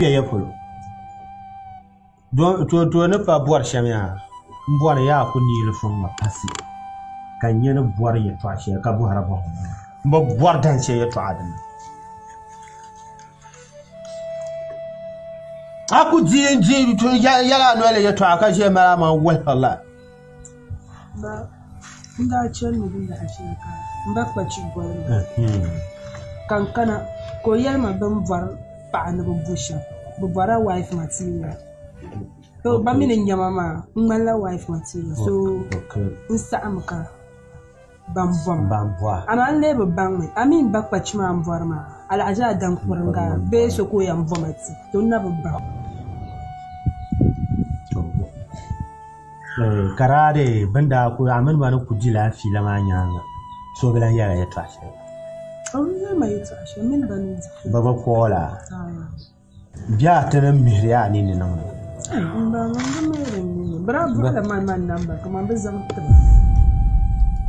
ya polo to ne pa bor shamya bor ya ku ni le fon ma pasi kan yene bor ya to ashe ka bu harabo ba bor dan ce ya to adan aku ji to ya no le ya to aka je mara ma wallahi ba inda ce ne da ashe ka ba kwa ci bor kankana ko yalma ban var pa na busha bu bara wife material so ba min nyama ma ngala wife material so insa amka bambom ana le ba bang amin ba pa chima amvar ma ala aja dan kuranga be so ko yam vomati to na ba karade banda ko amin ba ku ji lafi la ma nyanga so bilan yara ya tashi ya mai tashi min ban baba kola biya tanan mihriya ni ne nan ba mai bravo la man number kuma ba zan ta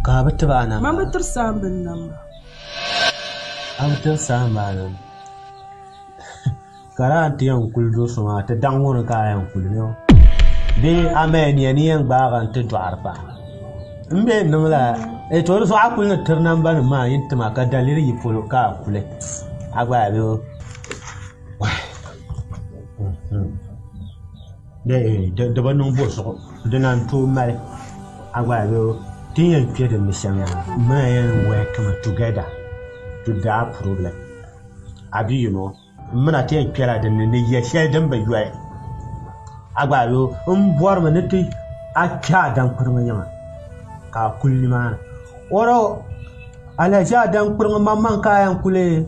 ka bata ba na ma batar sambin number amtar sambanan karanti yan kuldo suma ta dan wona kayan kullo be amen yani yan ba kan ta duarba mbe nula e to so akul na ternan ban ma yinta ma ka daliri yi polo ka kule agba biyo de banon bo so de nan to male agba biyo tin yan pie de mission ya ma yan work together to that problem abi you know muna ta yan kira da ne ya shedan bai yuwa agba biyo bor ma ne ti akya dan kurma yama ka kulli ma oro ala ja dan kurma mamman kayan kule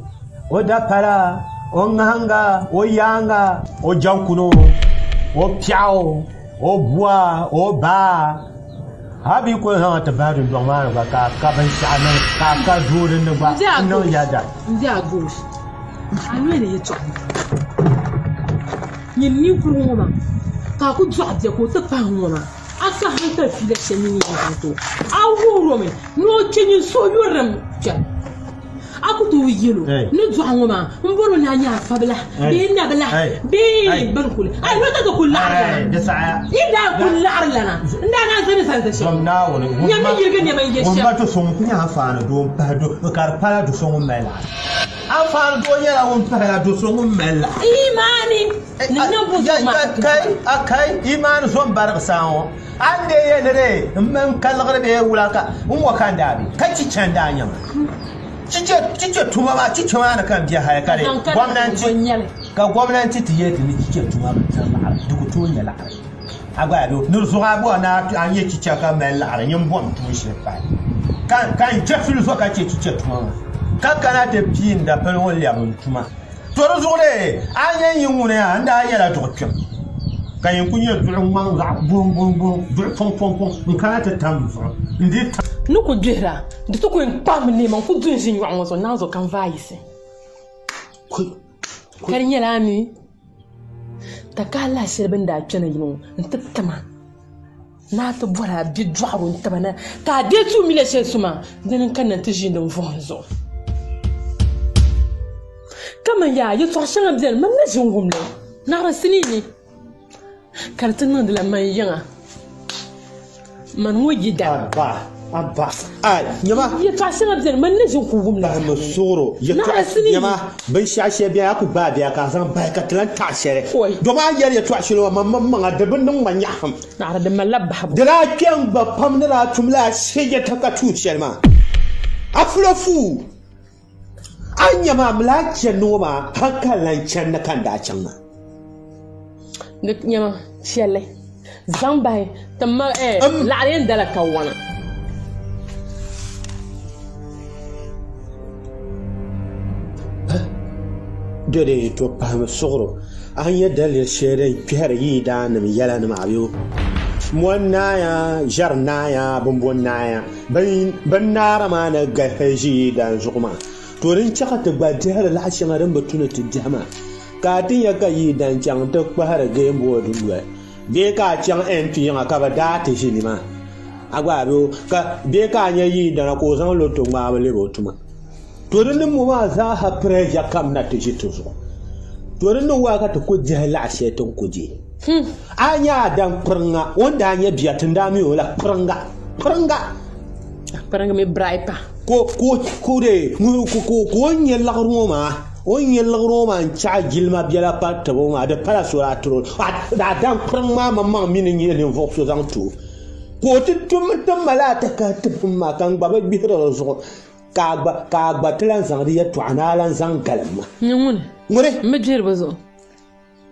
o da para o nganga o yanga o jankuno o piao o bua o ba habi ko ha ta ba dun don ma ba ka ban shana ka durin ba no ya da ndi agosh anu ne ya to ni kurma ka ku jwa ko ta fa ngoma aka hanta file shemini yanto awuro me no chenyi so yoram ja aku to yelo no zo angoma mbolo na nya fabla be na bla be barkul ay no ta kullu da sa'a ida kullu arlana nda na sani san tashi na woni nyami yirga ne mai yeshi won ba to son kunya afana do pa do kar pala do son mela afana do yela won pala do son mela imani no bu kai imani son bar sawo ande yenere men kalgare be wulaka wakan dabi kaci canda nyama cice tuma ba cice ma na kan biya haya kare gwamnati tiye ni cice tuma ba tan la duku to nyala agba do nur so abo na an ye cice ka men la yin bom to shi fa kan jefil so ka cice tuma ka kana te pin da pel won liam tuma to ro zure an yin wune anda yala to kyam kan yin kunye durin man za bum dur pom kana ta tam ndi nuku dwera de to ko pam ne man ku dun jin yon so nazo kan vaise karin yala ni ta kala shirbin da kina yino ntattama na ta bora bi dwaro ntabana ka de tu mile she suma dan kan nan tijin don vonzo kama ya yi to shan abdel man na jin gumle na rasini ne kartin nan da lamman yanga man wuji da abba ay nyama ya tasin abdel man ne jin kugum la ma soro ya tasin nyama ban shashe biya ku ba biya ka san ba ka tlan tashere do ma yar ya twashiro mamman da bin nan manya ham na da malabba da la ken ba pam na tumla shege ta ka tuciyar ma aflofu anyama mlache noma hankalan can na kan da can ma nyama shelle zambai tamma la'arin dala kawana dole to pam sogro an yadda le shere piyar yi da na yala na mabiyo monna ya jarna ya bumbonna ya ban nara ma na gahaji da zuma to rin chaka ta ba jihar lashin ran batuna ta jama ka tin ya ka yi dan chang ta kwara ga yambo duwa be ka chang en ti ya ka ba da ta shi ni ma agwa ro ka be ka nya yi da ko zan lo to ma ba le botuma to rin mu ma za ha preja kam na ta shi to so to rin wa ka ta ko jahila shetan kuje anya dan pringa wanda anya biya tunda mi wala pringa me braipa ko de ko nye Roma cha gilma biala pat ma de pala sura tro da dan pringa mamma min ni le vokso zang tu ko tum malata ka tum ma kan baba bihra zo ka gba tlan zang ya to analan zang kalma ngure me jirbazo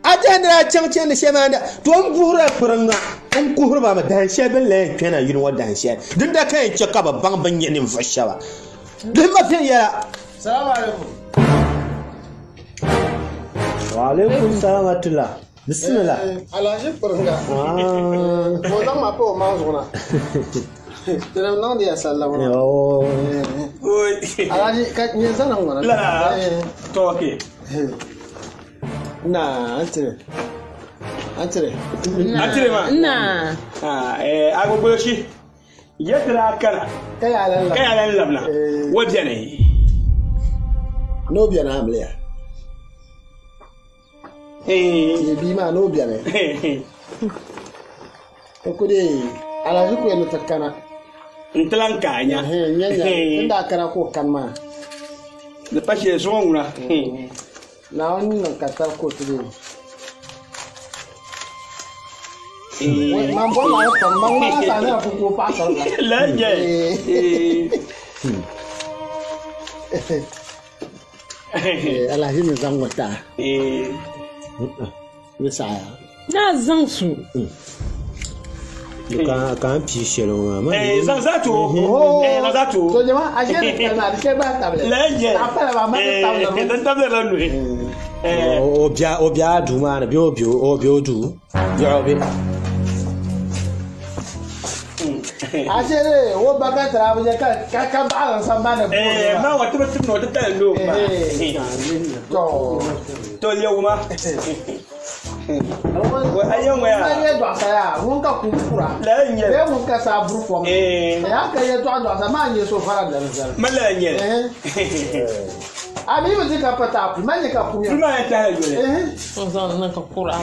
ajandra chang de shemanda to buhra pringa on kuhra ma dan shebin le kana yin wa dan she din da kai ce ka babban banye nin fashawa din ma fin ya assalamu alaikum wa alaikum salam wa rahmatullah bismillah alaji pringa mo dan ma ko ma zona tena nan dia sallama yo alaji ka ni zana ngona la to okay na antire ma na agogo shi yadra kala kay alan labna wajane no biana amliya bi ma no biana ko de alaji ko no takana ntlan kanya nyanya inda kana ko kanma de pashe zongura na wani nan katar ko tudu man bon na ko man na ta na ko pa ta la je ala hin zan wata misaya na zan su kan pi shelo ma zan zato to jama a je na ke ba table la je apa ba ma table dan table la nu obia du ma na bio du yo bi ajere wo baka tra ba ka ba san ba na ma wa tu no ta no ma to yo ma ayo ya ayo do saya won ka kufura la nye be mun ka sa buru fo ya ka ye to sa ma nye so fara da nzara mala nye abi mu ka pata pu ma nye ka pu ma ta yo zan na ka kura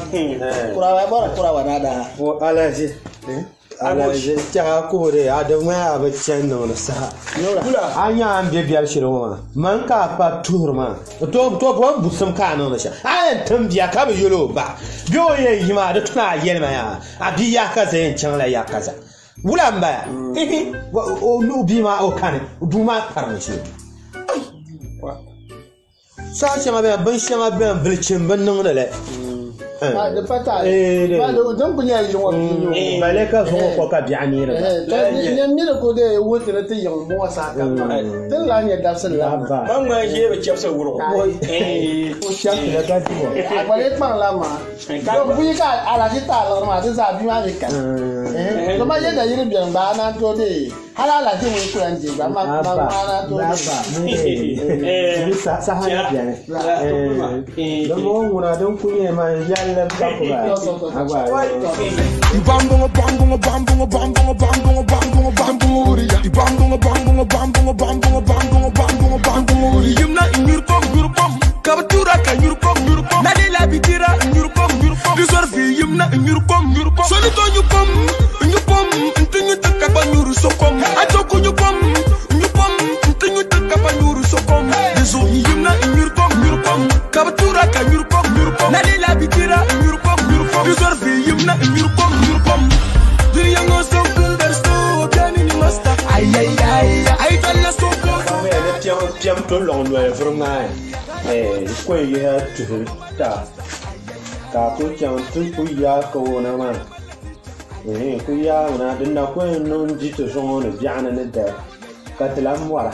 wa bora kura wa nada alaji alaji ta ko de adama abacin no sa kula anya an biya shiro ma man ka pa turma to bo busum ka no sha ayan tambiya ka ba yolo ba biyo ye yima da tuna yelma ya abi ya ka zai can la ya kaza wulamba o no bi ma o kan du ma karmi shi sa ce ma ban shi ma ban bilcin ban nan da le de pata ba de don kunya yi wa biyo baleka zo ko ka bi anira ne mi ko de wote na te yan mo sa ka den la nya da san la ban ma je be chef sa wuro ko chef la ka ti wo agbale pan la ma do bu ka ala ti ta lo ma ti sa bi ma ni ka to ma je da yiri bi ba na to de halala ti mo ko an je ba ma na to ni sa ha ya bien do mo ngura don kunya ma ya la ka ko ba agwa yimna nyurkom kabatura ka nyurkom nadila bitira nyurkom disor fi yimna nyurkom soli to nyukom ntunyu takaba nyuru sokom atoko nyukom ntunyu takaba nyuru sokom diso yimna nyurkom kabatura ka nyurkom nadila bitira nyurkom disor fi yimna nyurkom dunya ngo so kunder so tani ni master ay talla so ko piam to long no vraiment ko ya tu ta ka ko piam tu ku ya ko na ma ku ya na din na ko no ji to so no biana ne da ka tlam wala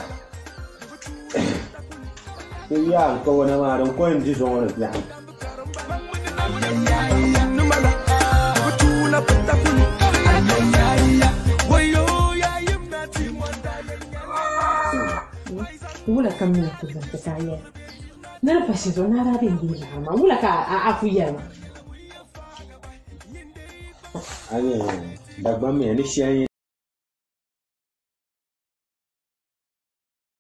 ku ya ko na ma don ko ji so no biana wula kamina tuzanta kaya na fashizo na rabin dina ma wula ka afuya ane dagba me ni shi